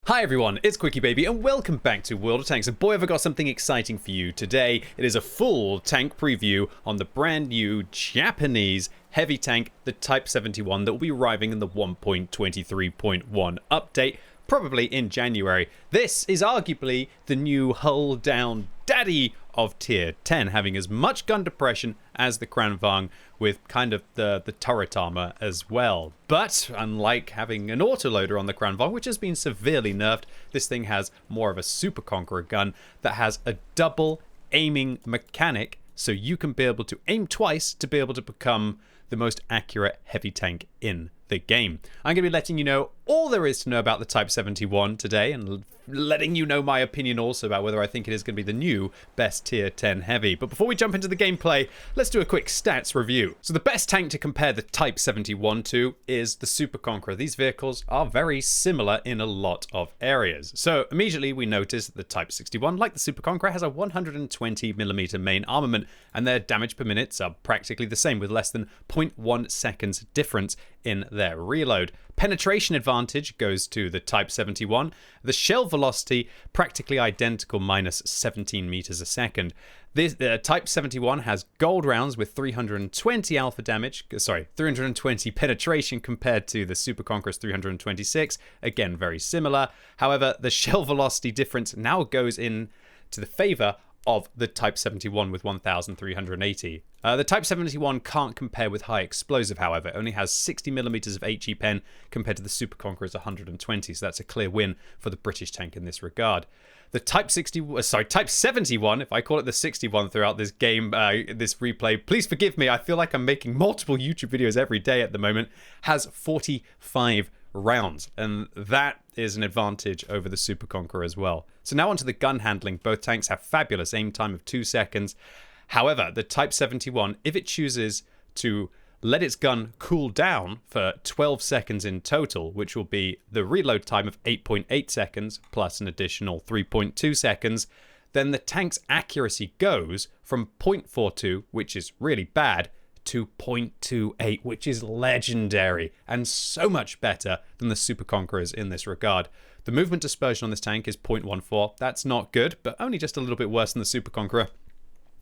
Hi everyone, it's QuickyBaby and welcome back to World of Tanks. And boy, have I got something exciting for you today. It is a full tank preview on the brand new Japanese heavy tank, the Type 71, that will be arriving in the 1.23.1 update, probably in January. This is arguably the new hull down daddy of tier 10, having as much gun depression as the Kranvang, with kind of the turret armor as well. But unlike having an autoloader on the Kranvang, which has been severely nerfed, this thing has more of a Super Conqueror gun that has a double aiming mechanic, so you can be able to aim twice to be able to become the most accurate heavy tank in the game. I'm going to be letting you know all there is to know about the Type 71 today, and letting you know my opinion also about whether I think it is going to be the new best tier 10 heavy. But before we jump into the gameplay, let's do a quick stats review. So the best tank to compare the Type 71 to is the Super Conqueror. These vehicles are very similar in a lot of areas. So immediately we notice that the Type 61, like the Super Conqueror, has a 120mm main armament, and their damage per minute are practically the same, with less than 0.1 seconds difference in their reload. Penetration advantage goes to the Type 71. The shell velocity practically identical, minus 17 meters a second. This Type 71 has gold rounds with 320 alpha damage, 320 penetration compared to the Super Conqueror's 326. Again, very similar. However, the shell velocity difference now goes in to the favor of the Type 71 with 1,380. The Type 71 can't compare with high explosive, however. It only has 60mm of HE pen compared to the Super Conqueror's 120, so that's a clear win for the British tank in this regard. The Type 71, if I call it the 61 throughout this game, this replay, please forgive me, I feel like I'm making multiple YouTube videos every day at the moment, has 45 rounds, and that is an advantage over the Super Conqueror as well. So now onto the gun handling. Both tanks have fabulous aim time of 2 seconds. However, the Type 71, if it chooses to let its gun cool down for 12 seconds in total, which will be the reload time of 8.8 seconds plus an additional 3.2 seconds, then the tank's accuracy goes from 0.42, which is really bad, to 0.28, which is legendary and so much better than the Super Conquerors in this regard. The movement dispersion on this tank is 0.14. That's not good, but only just a little bit worse than the Super Conqueror.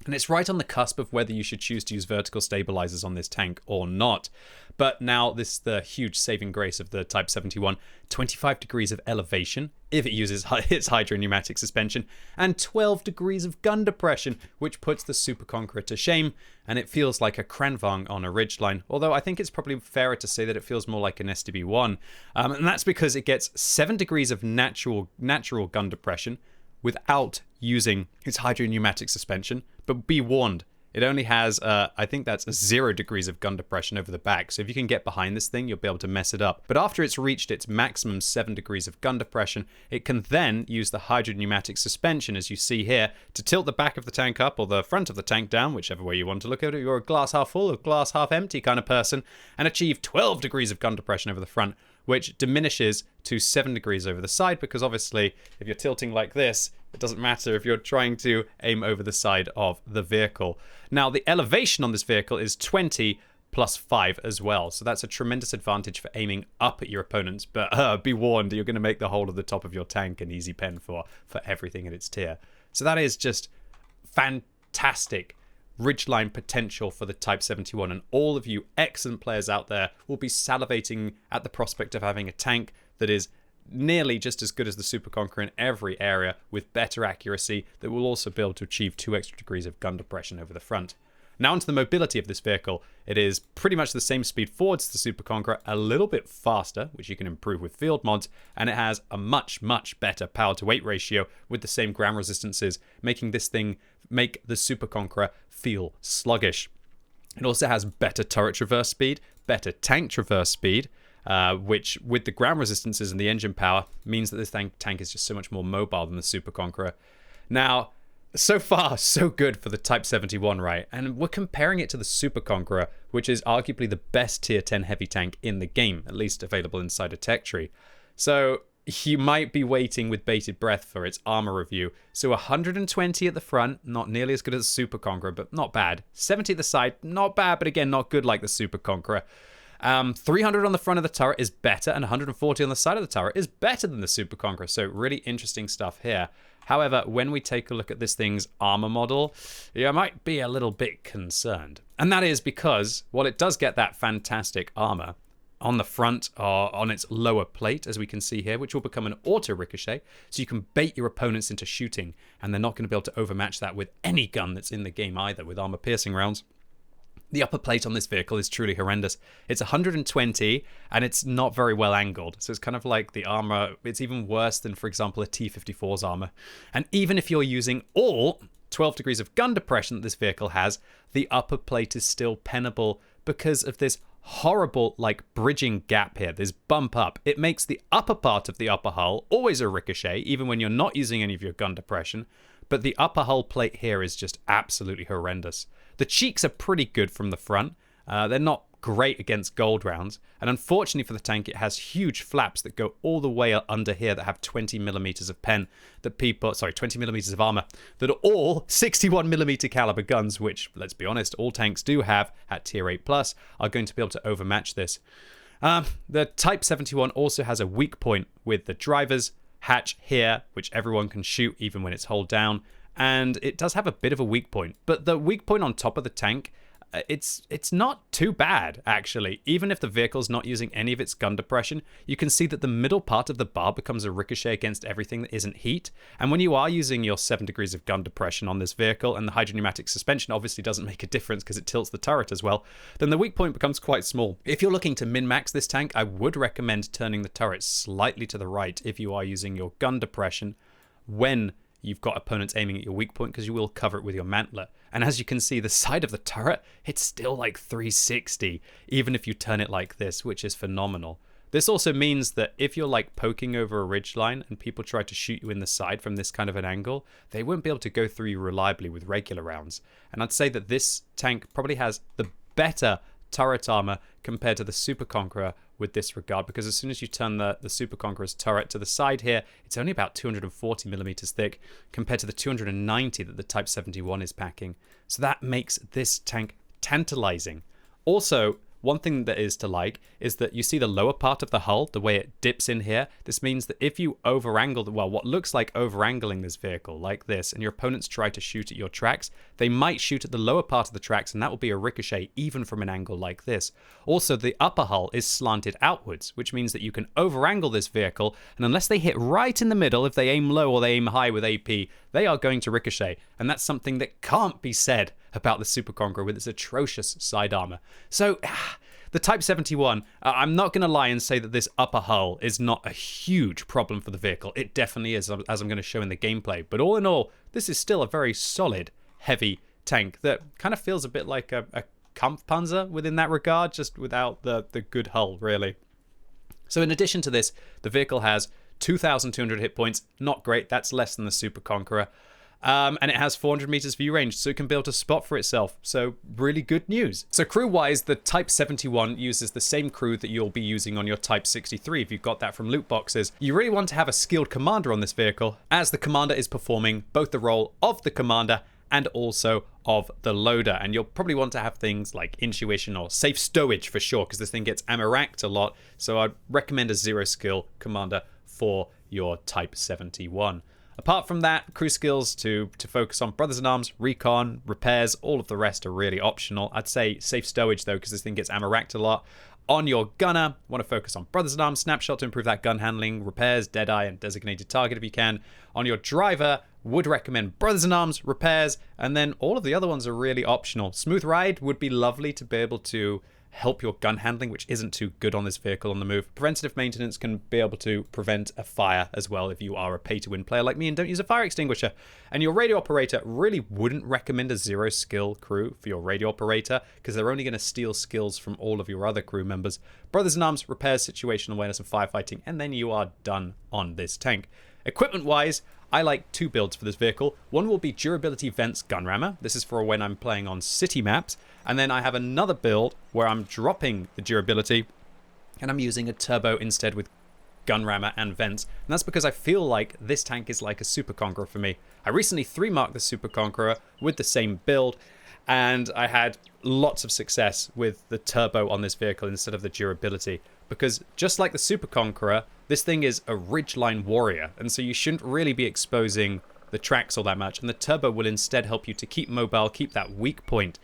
And it's right on the cusp of whether you should choose to use vertical stabilizers on this tank or not. But now this is the huge saving grace of the Type 71. 25 degrees of elevation if it uses its hydropneumatic suspension, and 12 degrees of gun depression, which puts the Super Conqueror to shame, and it feels like a Kranvang on a ridgeline, although I think it's probably fairer to say that it feels more like an STB1. And that's because it gets 7 degrees of natural gun depression without using its hydropneumatic suspension. But be warned, it only has, I think that's 0 degrees of gun depression over the back. So if you can get behind this thing, you'll be able to mess it up. But after it's reached its maximum 7 degrees of gun depression, it can then use the hydropneumatic suspension, as you see here, to tilt the back of the tank up or the front of the tank down, whichever way you want to look at it. You're a glass half full or glass half empty kind of person, and achieve 12 degrees of gun depression over the front, which diminishes to 7 degrees over the side, because obviously if you're tilting like this, it doesn't matter if you're trying to aim over the side of the vehicle. Now, the elevation on this vehicle is 20 plus 5 as well, so that's a tremendous advantage for aiming up at your opponents, but be warned, you're going to make the whole of the top of your tank an easy pen for everything in its tier. So that is just fantastic ridgeline potential for the Type 71, and all of you excellent players out there will be salivating at the prospect of having a tank that is nearly just as good as the Super Conqueror in every area, with better accuracy, that will also be able to achieve 2 extra degrees of gun depression over the front. Now onto the mobility of this vehicle. It is pretty much the same speed forwards as the Super Conqueror, a little bit faster, which you can improve with field mods, and it has a much better power to weight ratio with the same ground resistances, making this thing make the Super Conqueror feel sluggish. It also has better turret traverse speed, better tank traverse speed, which with the ground resistances and the engine power means that this tank is just so much more mobile than the Super Conqueror. Now, so far, so good for the Type 71, right? And we're comparing it to the Super Conqueror, which is arguably the best tier 10 heavy tank in the game, at least available inside a tech tree. So you might be waiting with bated breath for its armor review. So 120 at the front, not nearly as good as the Super Conqueror, but not bad. 70 at the side, not bad, but again, not good like the Super Conqueror. 300 on the front of the turret is better, and 140 on the side of the turret is better than the Super Conqueror. So really interesting stuff here. However, when we take a look at this thing's armor model, I might be a little bit concerned. And that is because, while it does get that fantastic armor, on the front or on its lower plate, as we can see here, which will become an auto ricochet, so you can bait your opponents into shooting, and they're not going to be able to overmatch that with any gun that's in the game either, with armor piercing rounds. The upper plate on this vehicle is truly horrendous. It's 120, and it's not very well angled, so it's kind of like the armor, it's even worse than, for example, a T-54's armor. And even if you're using all 12 degrees of gun depression that this vehicle has, the upper plate is still pennable because of this horrible like bridging gap here, this bump up. It makes the upper part of the upper hull always a ricochet, even when you're not using any of your gun depression, but the upper hull plate here is just absolutely horrendous. The cheeks are pretty good from the front. They're not great against gold rounds, and unfortunately for the tank, it has huge flaps that go all the way under here that have 20 millimeters of pen that 20 millimeters of armor that are all 61 millimeter caliber guns, which, let's be honest, all tanks do have at tier 8 plus, are going to be able to overmatch this. The Type 71 also has a weak point with the driver's hatch here, which everyone can shoot even when it's hold down, and it does have a bit of a weak point, but the weak point on top of the tank, it's not too bad, actually. Even if the vehicle's not using any of its gun depression, you can see that the middle part of the bar becomes a ricochet against everything that isn't heat. And when you are using your 7 degrees of gun depression on this vehicle, and the hydropneumatic suspension obviously doesn't make a difference because it tilts the turret as well, then the weak point becomes quite small. If you're looking to min-max this tank, I would recommend turning the turret slightly to the right if you are using your gun depression when you've got opponents aiming at your weak point, because you will cover it with your mantler. And as you can see, the side of the turret, it's still like 360, even if you turn it like this, which is phenomenal. This also means that if you're like poking over a ridgeline and people try to shoot you in the side from this kind of an angle, they won't be able to go through you reliably with regular rounds. And I'd say that this tank probably has the better turret armor compared to the Super Conqueror with this regard, because as soon as you turn the Super Conqueror's turret to the side here, it's only about 240 millimeters thick compared to the 290 that the Type 71 is packing. So that makes this tank tantalizing. Also, one thing that is to like is that you see the lower part of the hull, the way it dips in here. This means that if you over-angle, well, what looks like over-angling this vehicle like this, and your opponents try to shoot at your tracks, they might shoot at the lower part of the tracks, and that will be a ricochet even from an angle like this. Also, the upper hull is slanted outwards, which means that you can over-angle this vehicle, and unless they hit right in the middle, if they aim low or they aim high with AP, they are going to ricochet, and that's something that can't be said about the Super Conqueror with its atrocious side armor. So, the Type 71, I'm not going to lie and say that this upper hull is not a huge problem for the vehicle. It definitely is, as I'm going to show in the gameplay. But all in all, this is still a very solid, heavy tank that kind of feels a bit like a Kampfpanzer within that regard, just without the good hull, really. So in addition to this, the vehicle has 2,200 hit points. Not great. That's less than the Super Conqueror. And it has 400 meters view range, so it can build a spot for itself. So really good news. So crew-wise, the Type 71 uses the same crew that you'll be using on your Type 63 if you've got that from loot boxes. You really want to have a skilled commander on this vehicle, as the commander is performing both the role of the commander and also of the loader. And you'll probably want to have things like intuition or safe stowage for sure, because this thing gets ammo-racked a lot. So I'd recommend a 0 skill commander for your Type 71. Apart from that, crew skills to focus on brothers-in-arms, recon, repairs, all of the rest are really optional. I'd say safe stowage though, because this thing gets ammo-racked a lot. On your gunner, want to focus on brothers-in-arms, snapshot to improve that gun handling, repairs, deadeye, and designated target if you can. On your driver, would recommend brothers-in-arms, repairs, and then all of the other ones are really optional. Smooth ride would be lovely to be able to help your gun handling, which isn't too good on this vehicle on the move. Preventative maintenance can be able to prevent a fire as well if you are a pay-to-win player like me and don't use a fire extinguisher. And your radio operator, really wouldn't recommend a 0 skill crew for your radio operator, because they're only going to steal skills from all of your other crew members. Brothers-in-arms, repairs, situational awareness, and firefighting, and then you are done on this tank. Equipment-wise, I like 2 builds for this vehicle. One will be Durability Vents Gun Rammer. This is for when I'm playing on city maps. And then I have another build where I'm dropping the durability and I'm using a turbo instead with gun rammer and vents. And that's because I feel like this tank is like a Super Conqueror for me. I recently 3-marked the Super Conqueror with the same build, and I had lots of success with the turbo on this vehicle instead of the durability, because just like the Super Conqueror, this thing is a ridgeline warrior, and so you shouldn't really be exposing the tracks all that much, and the turbo will instead help you to keep mobile, keep that weak point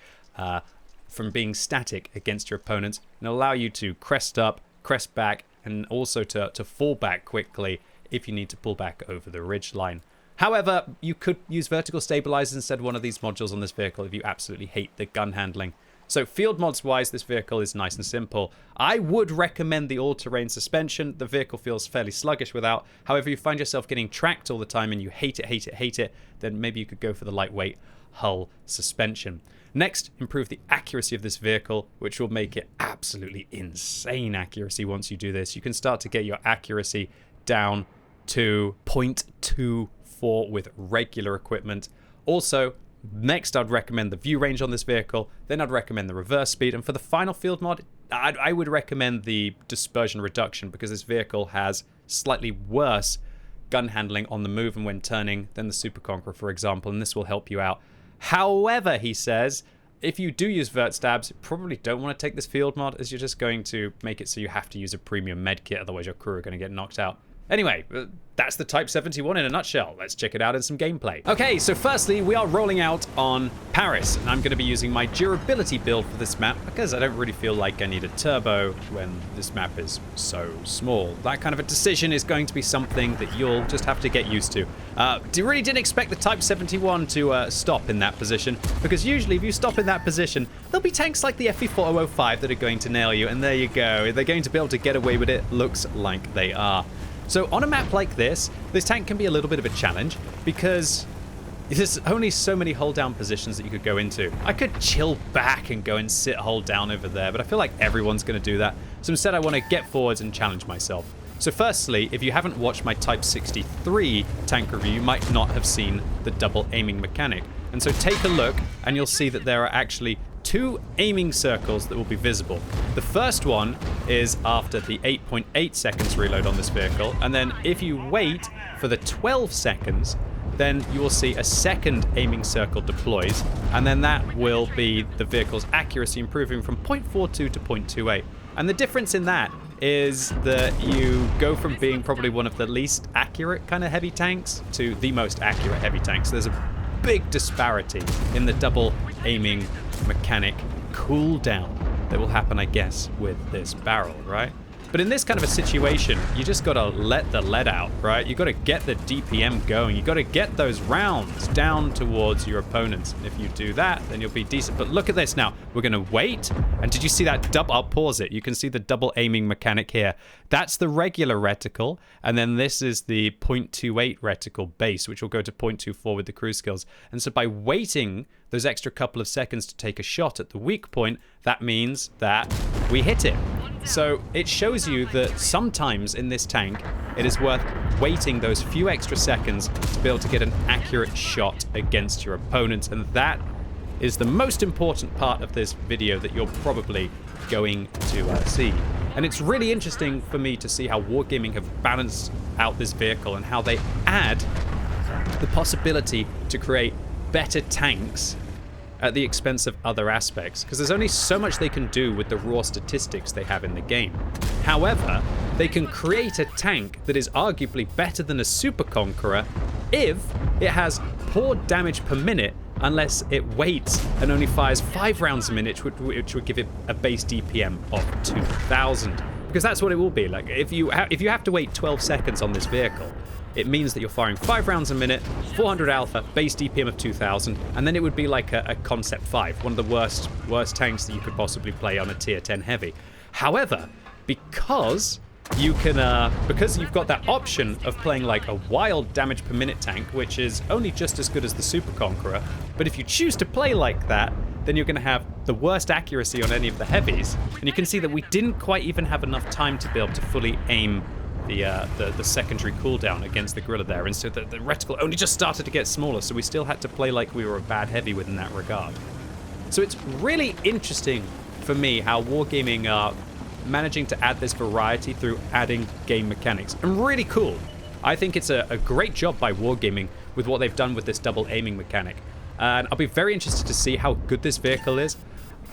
from being static against your opponents, and allow you to crest up, crest back, and also to fall back quickly if you need to pull back over the ridge line. However, you could use vertical stabilizers instead of one of these modules on this vehicle if you absolutely hate the gun handling. So field mods wise, this vehicle is nice and simple. I would recommend the all-terrain suspension. The vehicle feels fairly sluggish without. However, you find yourself getting tracked all the time and you hate it, then maybe you could go for the lightweight hull suspension. Next, improve the accuracy of this vehicle, which will make it absolutely insane accuracy once you do this. You can start to get your accuracy down to 0.24 with regular equipment. Also, next I'd recommend the view range on this vehicle, then I'd recommend the reverse speed, and for the final field mod, I would recommend the dispersion reduction, because this vehicle has slightly worse gun handling on the move and when turning than the Super Conqueror, for example, and this will help you out. However, he says, if you do use vert stabs, you probably don't want to take this field mod, as you're just going to make it so you have to use a premium med kit, otherwise your crew are going to get knocked out. Anyway, that's the Type 71 in a nutshell. Let's check it out in some gameplay. Okay, so firstly, we are rolling out on Paris, and I'm going to be using my durability build for this map because I don't really feel like I need a turbo when this map is so small. That kind of a decision is going to be something that you'll just have to get used to. Really didn't expect the Type 71 to stop in that position, because usually if you stop in that position, there'll be tanks like the FE4005 that are going to nail you, and there you go. They're going to be able to get away with it. Looks like they are. So on a map like this tank can be a little bit of a challenge because there's only so many hold down positions that you could go into. I could chill back and go and sit hold down over there, but I feel like everyone's going to do that. So instead I want to get forwards and challenge myself. So firstly, if you haven't watched my Type 63 tank review, you might not have seen the double aiming mechanic. And so take a look and you'll see that there are actually two aiming circles that will be visible. The first one is after the 8.8 seconds reload on this vehicle, and then if you wait for the 12 seconds, then you will see a second aiming circle deploys, and then that will be the vehicle's accuracy improving from 0.42 to 0.28. And the difference in that is that you go from being probably one of the least accurate kind of heavy tanks to the most accurate heavy tanks. There's a big disparity in the double aiming mechanic cooldown that will happen, I guess, with this barrel, right? But in this kind of a situation, you just got to let the lead out, right? You got to get the DPM going. You got to get those rounds down towards your opponents. And if you do that, then you'll be decent. But look at this now. We're going to wait. And did you see that double? I'll pause it. You can see the double aiming mechanic here. That's the regular reticle. And then this is the 0.28 reticle base, which will go to 0.24 with the cruise skills. And so by waiting those extra couple of seconds to take a shot at the weak point, that means that we hit it. So it shows you that sometimes in this tank, it is worth waiting those few extra seconds to be able to get an accurate shot against your opponent. And that is the most important part of this video that you're probably going to see. And it's really interesting for me to see how Wargaming have balanced out this vehicle and how they add the possibility to create better tanks at the expense of other aspects, because there's only so much they can do with the raw statistics they have in the game. However, they can create a tank that is arguably better than a Super Conqueror if it has poor damage per minute, unless it waits and only fires 5 rounds a minute, which would give it a base DPM of 2,000. Because that's what it will be. Like if you have to wait 12 seconds on this vehicle, it means that you're firing 5 rounds a minute, 400 alpha, base DPM of 2,000, and then it would be like a Concept 5, one of the worst tanks that you could possibly play on a tier 10 heavy. However, because you can, because you've got that option of playing like a wild damage per minute tank, which is only just as good as the Super Conqueror, but if you choose to play like that, then you're going to have the worst accuracy on any of the heavies. And you can see that we didn't quite even have enough time to be able to fully aim the secondary cooldown against the Gorilla there, and so the reticle only just started to get smaller, so we still had to play like we were a bad heavy within that regard. So it's really interesting for me how Wargaming are managing to add this variety through adding game mechanics, and really cool. I think it's a great job by Wargaming with what they've done with this double aiming mechanic. And I'll be very interested to see how good this vehicle is.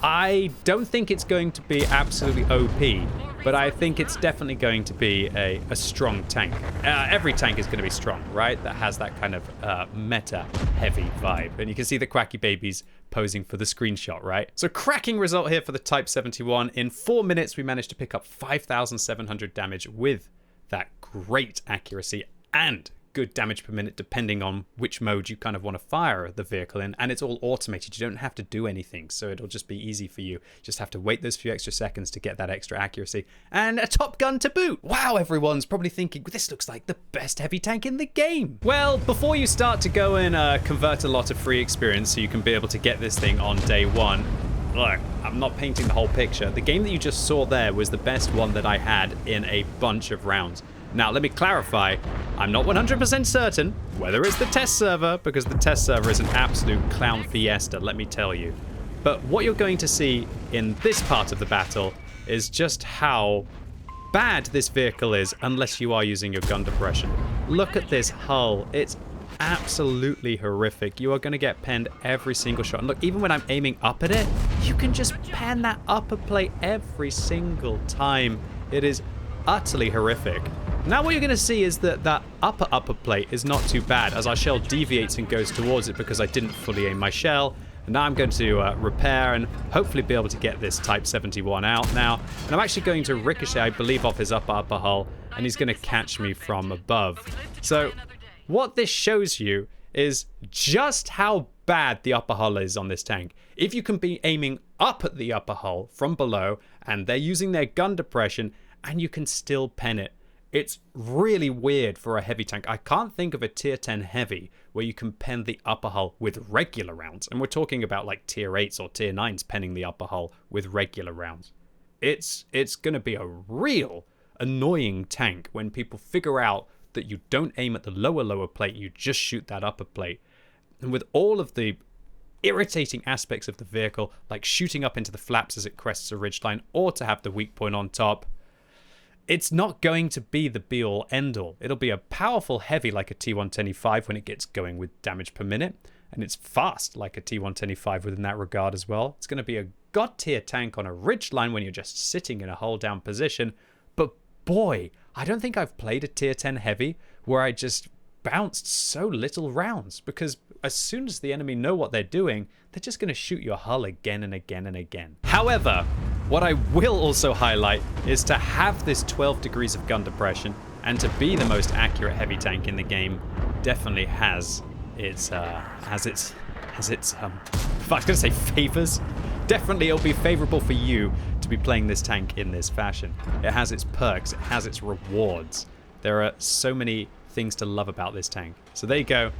I don't think it's going to be absolutely OP, but I think it's definitely going to be a strong tank. Every tank is going to be strong, right? That has that kind of meta-heavy vibe. And you can see the QuickyBaby's posing for the screenshot, right? So cracking result here for the Type 71. In 4 minutes, we managed to pick up 5,700 damage with that great accuracy and good damage per minute depending on which mode you kind of want to fire the vehicle in, and it's all automated. You don't have to do anything, so it'll just be easy for you. Just have to wait those few extra seconds to get that extra accuracy and a Top Gun to boot. Wow, everyone's probably thinking this looks like the best heavy tank in the game. Well, before you start to go and convert a lot of free experience so you can be able to get this thing on day one, look, I'm not painting the whole picture. The game that you just saw there was the best one that I had in a bunch of rounds. Now, let me clarify, I'm not 100% certain whether it's the test server, because the test server is an absolute clown fiesta, let me tell you. But what you're going to see in this part of the battle is just how bad this vehicle is unless you are using your gun depression. Look at this hull. It's absolutely horrific. You are going to get penned every single shot. And look, even when I'm aiming up at it, you can just pen that upper plate every single time. It is utterly horrific. Now what you're going to see is that that upper plate is not too bad as our shell deviates and goes towards it because I didn't fully aim my shell. And now I'm going to repair and hopefully be able to get this Type 71 out now. And I'm actually going to ricochet, I believe, off his upper hull, and he's going to catch me from above. So what this shows you is just how bad the upper hull is on this tank. If you can be aiming up at the upper hull from below and they're using their gun depression and you can still pen it, it's really weird for a heavy tank. I can't think of a tier 10 heavy where you can pen the upper hull with regular rounds. And we're talking about like tier 8s or tier 9s penning the upper hull with regular rounds. It's going to be a real annoying tank when people figure out that you don't aim at the lower plate, you just shoot that upper plate. And with all of the irritating aspects of the vehicle, like shooting up into the flaps as it crests a ridgeline, or to have the weak point on top, it's not going to be the be-all, end-all. It'll be a powerful heavy like a T10 when it gets going with damage per minute, and it's fast like a T10 within that regard as well. It's going to be a god-tier tank on a ridgeline when you're just sitting in a hold-down position, but boy, I don't think I've played a tier 10 heavy where I just bounced so little rounds, because as soon as the enemy know what they're doing, they're just going to shoot your hull again and again and again. However, what I will also highlight is to have this 12 degrees of gun depression and to be the most accurate heavy tank in the game definitely has its I was going to say favors. Definitely it'll be favorable for you to be playing this tank in this fashion. It has its perks, it has its rewards. There are so many things to love about this tank. So there you go,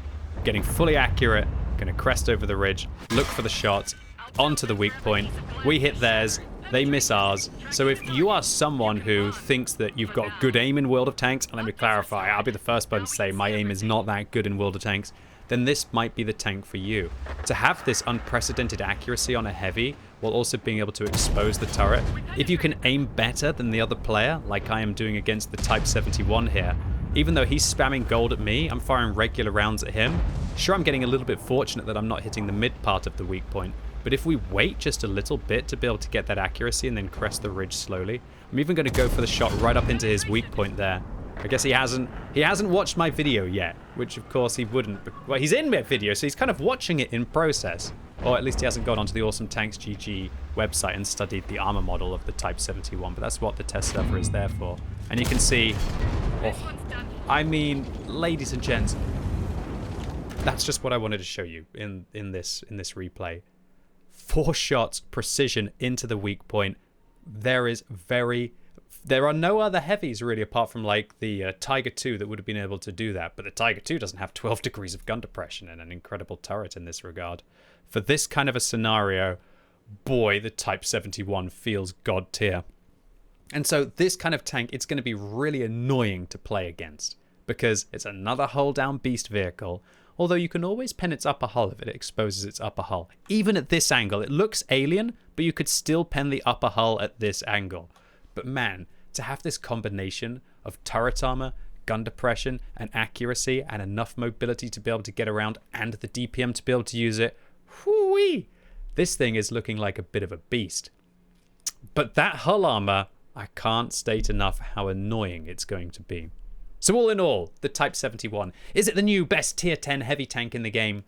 getting fully accurate, gonna crest over the ridge, look for the shots, onto the weak point. We hit theirs, they miss ours. So if you are someone who thinks that you've got good aim in World of Tanks, and let me clarify, I'll be the first one to say my aim is not that good in World of Tanks, then this might be the tank for you. To have this unprecedented accuracy on a heavy, while also being able to expose the turret, if you can aim better than the other player, like I am doing against the Type 71 here, even though he's spamming gold at me, I'm firing regular rounds at him. Sure, I'm getting a little bit fortunate that I'm not hitting the mid part of the weak point, but if we wait just a little bit to be able to get that accuracy and then crest the ridge slowly, I'm even going to go for the shot right up into his weak point there. I guess he hasn't watched my video yet, which of course he wouldn't. Well, he's in my video, so he's kind of watching it in process. Or at least he hasn't gone onto the Awesome Tanks GG website and studied the armor model of the Type 71, but that's what the test server is there for. And you can see, I mean, ladies and gents, that's just what I wanted to show you in this replay. 4 shots, precision into the weak point. There are no other heavies really apart from like the Tiger II that would have been able to do that, but the Tiger II doesn't have 12 degrees of gun depression and an incredible turret in this regard. For this kind of a scenario, boy, the Type 71 feels god tier. And so this kind of tank, it's going to be really annoying to play against because it's another hull down beast vehicle, although you can always pen its upper hull if it exposes its upper hull. Even at this angle, it looks alien, but you could still pen the upper hull at this angle. But man, to have this combination of turret armor, gun depression and accuracy and enough mobility to be able to get around and the DPM to be able to use it, whoo-wee, this thing is looking like a bit of a beast. But that hull armor, I can't state enough how annoying it's going to be. So all in all, the Type 71, is it the new best tier 10 heavy tank in the game?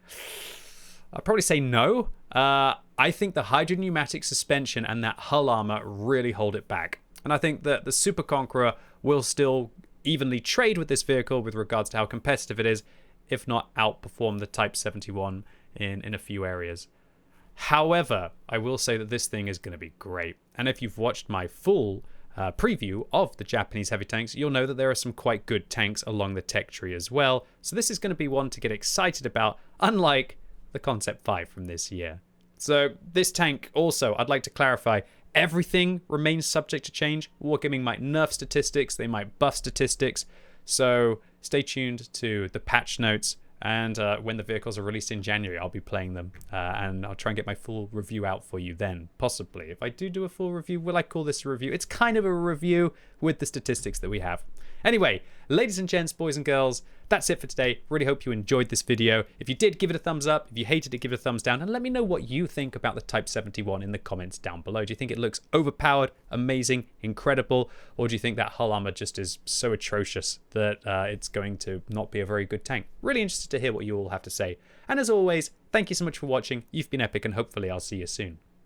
I'd probably say no. I think the hydropneumatic suspension and that hull armor really hold it back. And I think that the Super Conqueror will still evenly trade with this vehicle with regards to how competitive it is, if not outperform the Type 71 in a few areas. However, I will say that this thing is going to be great. And if you've watched my full preview of the Japanese heavy tanks, you'll know that there are some quite good tanks along the tech tree as well. So this is going to be one to get excited about, unlike the Concept 5 from this year. So this tank also, I'd like to clarify, everything remains subject to change. Wargaming might nerf statistics, they might buff statistics. So stay tuned to the patch notes. And when the vehicles are released in January, I'll be playing them. And I'll try and get my full review out for you then, possibly. If I do a full review, will I call this a review? It's kind of a review with the statistics that we have. Anyway, ladies and gents, boys and girls, that's it for today. Really hope you enjoyed this video. If you did, give it a thumbs up. If you hated it, give it a thumbs down. And let me know what you think about the Type 71 in the comments down below. Do you think it looks overpowered, amazing, incredible? Or do you think that hull armor just is so atrocious that it's going to not be a very good tank? Really interested to hear what you all have to say. And as always, thank you so much for watching. You've been epic, and hopefully I'll see you soon.